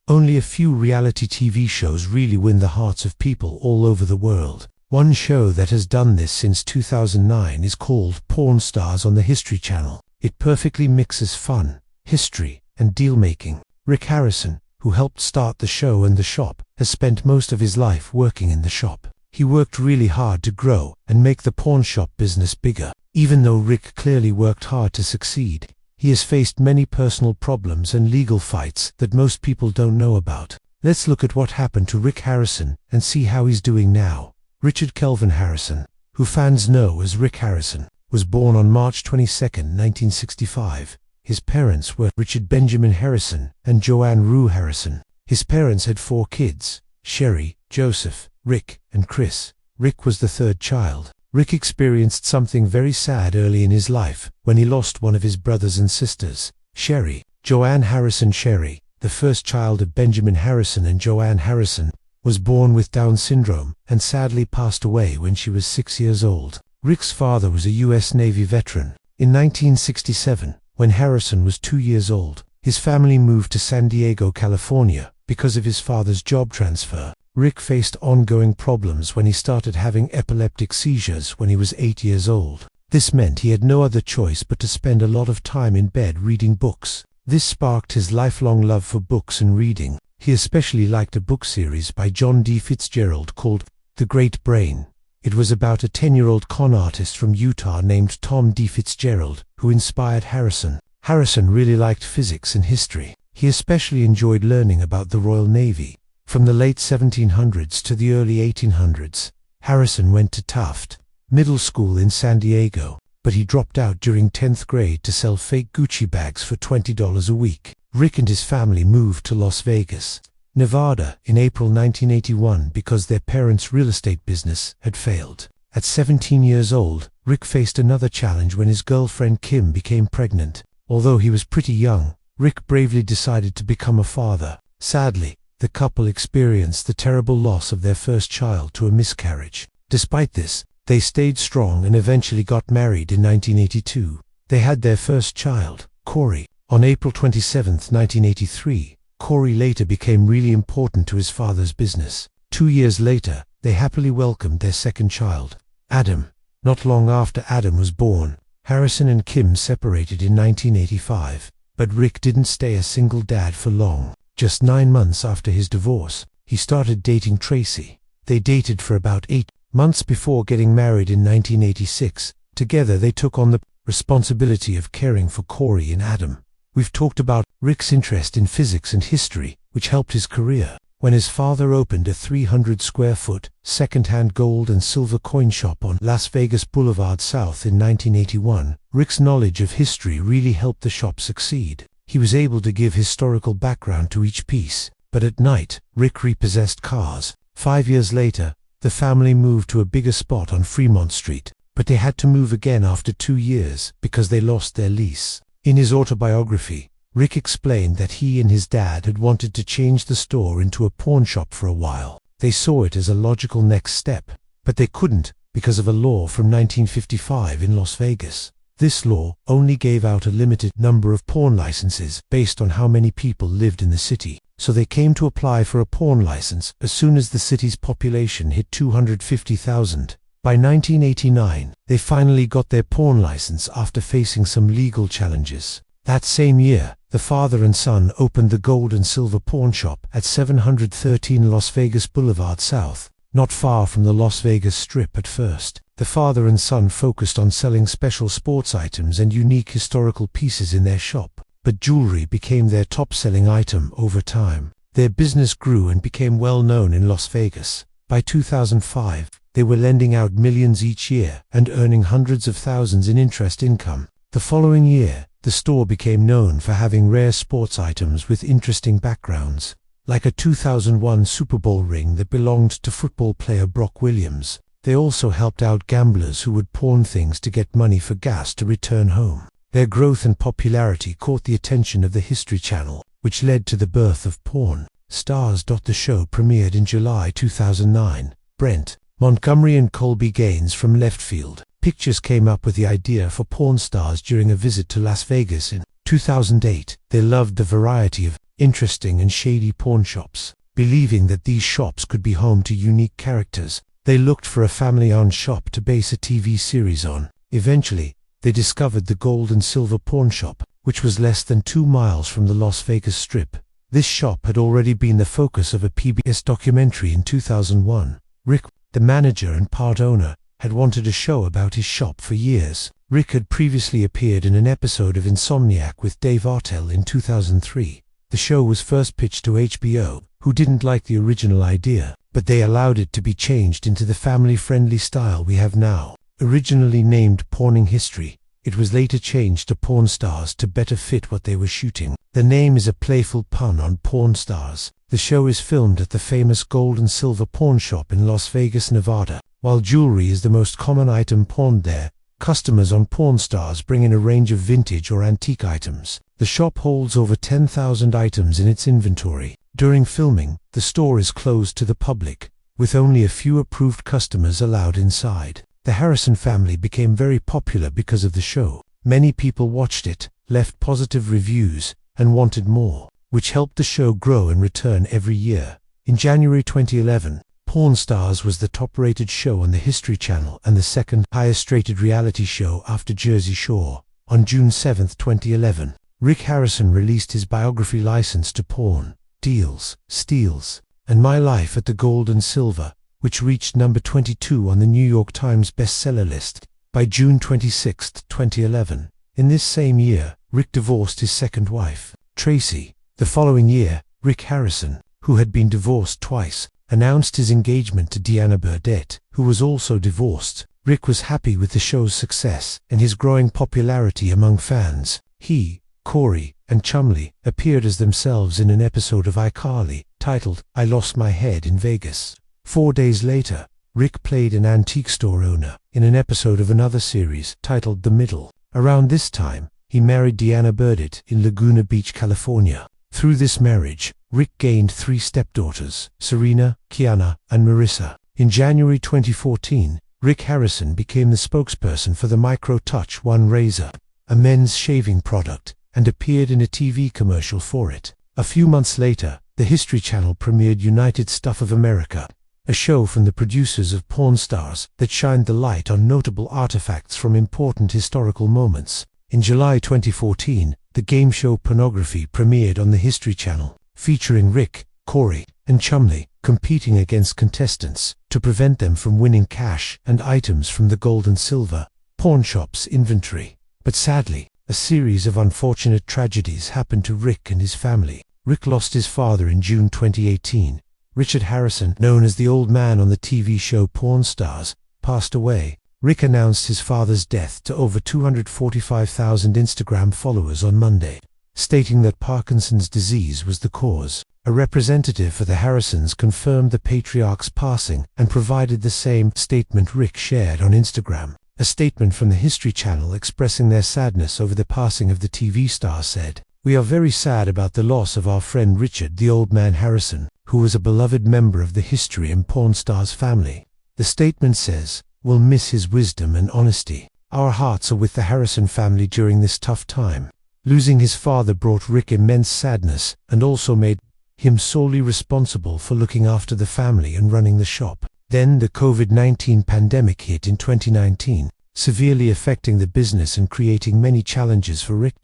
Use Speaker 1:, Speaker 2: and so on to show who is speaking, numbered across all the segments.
Speaker 1: Only a few reality TV shows really win the hearts of people all over the world. One show that has done this since 2009 is called Pawn Stars on the History Channel. It perfectly mixes fun, history, and deal-making. Rick Harrison, who helped start the show and the shop, has spent most of his life working in the shop. He worked really hard to grow and make the pawn shop business bigger. Even though Rick clearly worked hard to succeed, he has faced many personal problems and legal fights that most people don't know about. Let's look at what happened to Rick Harrison and see how he's doing now. Richard Kelvin Harrison, who fans know as Rick Harrison, was born on March 22, 1965. His parents were Richard Benjamin Harrison and Joanne Rue Harrison. His parents had 4 kids: Sherry, Joseph, Rick, and Chris. Rick was the 3rd child. Rick experienced something very sad early in his life when he lost one of his brothers and sisters, Sherry. Joanne Harrison Sherry, the first child of Benjamin Harrison and Joanne Harrison, was born with Down syndrome and sadly passed away when she was 6 years old. Rick's father was a U.S. Navy veteran. In 1967, when Harrison was 2 years old, his family moved to San Diego, California, because of his father's job transfer. Rick faced ongoing problems when he started having epileptic seizures when he was 8 years old. This meant he had no other choice but to spend a lot of time in bed reading books. This sparked his lifelong love for books and reading. He especially liked a book series by John D. Fitzgerald called The Great Brain. It was about a 10-year-old con artist from Utah named Tom D. Fitzgerald, who inspired Harrison. Harrison really liked physics and history. He especially enjoyed learning about the Royal Navy. From the late 1700s to the early 1800s, Harrison went to Taft Middle School in San Diego, but he dropped out during 10th grade to sell fake Gucci bags for $20 a week. Rick and his family moved to Las Vegas, Nevada in April 1981 because their parents' real estate business had failed. At 17 years old, Rick faced another challenge when his girlfriend Kim became pregnant. Although he was pretty young, Rick bravely decided to become a father. Sadly, the couple experienced the terrible loss of their first child to a miscarriage. Despite this, they stayed strong and eventually got married in 1982. They had their first child, Corey, on April 27, 1983. Corey later became really important to his father's business. 2 years later, they happily welcomed their second child, Adam. Not long after Adam was born, Harrison and Kim separated in 1985. But Rick didn't stay a single dad for long. Just 9 months after his divorce, he started dating Tracy. They dated for about 8 months before getting married in 1986. Together they took on the responsibility of caring for Corey and Adam. We've talked about Rick's interest in physics and history, which helped his career. When his father opened a 300-square-foot, second-hand gold and silver coin shop on Las Vegas Boulevard South in 1981, Rick's knowledge of history really helped the shop succeed. He was able to give historical background to each piece. But at night, Rick repossessed cars. 5 years later, the family moved to a bigger spot on Fremont Street. But they had to move again after 2 years because they lost their lease. In his autobiography, Rick explained that he and his dad had wanted to change the store into a pawn shop for a while. They saw it as a logical next step, but they couldn't because of a law from 1955 in Las Vegas. This law only gave out a limited number of pawn licenses based on how many people lived in the city. So they came to apply for a pawn license as soon as the city's population hit 250,000. By 1989, they finally got their pawn license after facing some legal challenges. That same year, the father and son opened the gold and silver pawn shop at 713 Las Vegas Boulevard South, not far from the Las Vegas Strip at first. The father and son focused on selling special sports items and unique historical pieces in their shop, but jewelry became their top-selling item over time. Their business grew and became well known in Las Vegas. By 2005, they were lending out millions each year and earning hundreds of thousands in interest income. The following year, the store became known for having rare sports items with interesting backgrounds, like a 2001 Super Bowl ring that belonged to football player Brock Williams. They also helped out gamblers who would pawn things to get money for gas to return home. Their growth and popularity caught the attention of the History Channel, which led to the birth of Pawn Stars. The show premiered in July 2009. Brent Montgomery and Colby Gaines from Left Field Pictures came up with the idea for Pawn Stars during a visit to Las Vegas in 2008. They loved the variety of interesting and shady pawn shops. Believing that these shops could be home to unique characters, they looked for a family-owned shop to base a TV series on. Eventually, they discovered the Gold and Silver Pawn Shop, which was less than 2 miles from the Las Vegas Strip. This shop had already been the focus of a PBS documentary in 2001. Rick, the manager and part owner, had wanted a show about his shop for years. Rick had previously appeared in an episode of Insomniac with Dave Artell in 2003. The show was first pitched to HBO, who didn't like the original idea, but they allowed it to be changed into the family-friendly style we have now. Originally named Pawning History, it was later changed to Pawn Stars to better fit what they were shooting. The name is a playful pun on Pawn Stars. The show is filmed at the famous Gold and Silver Pawn Shop in Las Vegas, Nevada. While jewelry is the most common item pawned there, customers on Pawn Stars bring in a range of vintage or antique items. The shop holds over 10,000 items in its inventory. During filming, the store is closed to the public, with only a few approved customers allowed inside. The Harrison family became very popular because of the show. Many people watched it, left positive reviews, and wanted more, which helped the show grow and return every year. In January 2011, Pawn Stars was the top-rated show on the History Channel and the second highest-rated reality show after Jersey Shore. On June 7, 2011, Rick Harrison released his biography License to Pawn, Deals, Steals, and My Life at the Gold and Silver, which reached number 22 on the New York Times bestseller list by June 26, 2011. In this same year, Rick divorced his second wife, Tracy. The following year, Rick Harrison, who had been divorced twice, announced his engagement to Deanna Burdett, who was also divorced. Rick was happy with the show's success and his growing popularity among fans. He, Corey, and Chumley appeared as themselves in an episode of iCarly, titled I Lost My Head in Vegas. 4 days later, Rick played an antique store owner in an episode of another series titled The Middle. Around this time, he married Deanna Burdett in Laguna Beach, California. Through this marriage, Rick gained 3 stepdaughters, Serena, Kiana, and Marissa. In January 2014, Rick Harrison became the spokesperson for the Micro Touch One razor, a men's shaving product, and appeared in a TV commercial for it. A few months later, the History Channel premiered United Stuff of America, a show from the producers of Pawn Stars that shined the light on notable artifacts from important historical moments. In July 2014, the game show Pornography premiered on the History Channel, featuring Rick, Corey, and Chumley competing against contestants to prevent them from winning cash and items from the Gold and Silver pawn shop's inventory. But sadly, a series of unfortunate tragedies happened to Rick and his family. Rick lost his father in June 2018. Richard Harrison, known as the old man on the TV show Pawn Stars, passed away. Rick announced his father's death to over 245,000 Instagram followers on Monday, stating that Parkinson's disease was the cause. A representative for the Harrisons confirmed the patriarch's passing and provided the same statement Rick shared on Instagram. A statement from the History Channel expressing their sadness over the passing of the TV star said, "We are very sad about the loss of our friend Richard the Old Man Harrison, who was a beloved member of the History and Pawn Stars family." The statement says, "We'll miss his wisdom and honesty. Our hearts are with the Harrison family during this tough time." Losing his father brought Rick immense sadness and also made him solely responsible for looking after the family and running the shop. Then the COVID-19 pandemic hit in 2019, severely affecting the business and creating many challenges for Rick.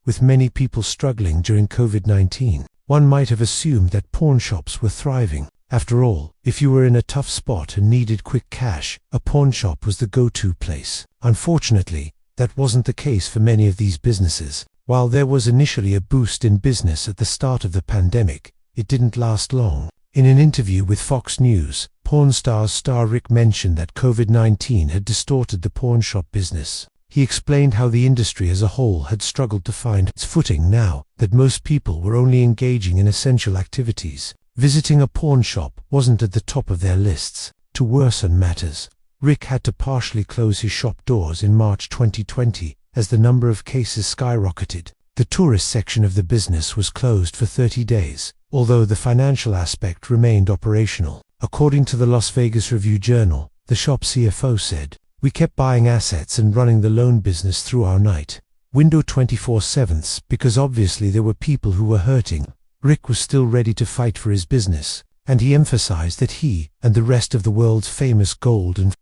Speaker 1: With many people struggling during COVID-19, one might have assumed that pawn shops were thriving. After all, if you were in a tough spot and needed quick cash, a pawn shop was the go-to place. Unfortunately, that wasn't the case for many of these businesses. While there was initially a boost in business at the start of the pandemic, it didn't last long. In an interview with Fox News, Pawn Stars star Rick mentioned that COVID-19 had distorted the pawn shop business. He explained how the industry as a whole had struggled to find its footing now that most people were only engaging in essential activities. Visiting a pawn shop wasn't at the top of their lists. To worsen matters, Rick had to partially close his shop doors in March 2020 as the number of cases skyrocketed. The tourist section of the business was closed for 30 days, although the financial aspect remained operational. According to the Las Vegas Review-Journal, the shop CFO said, "We kept buying assets and running the loan business through our night window 24/7 because obviously there were people who were hurting." Rick was still ready to fight for his business, and he emphasized that he and the rest of the world's famous gold and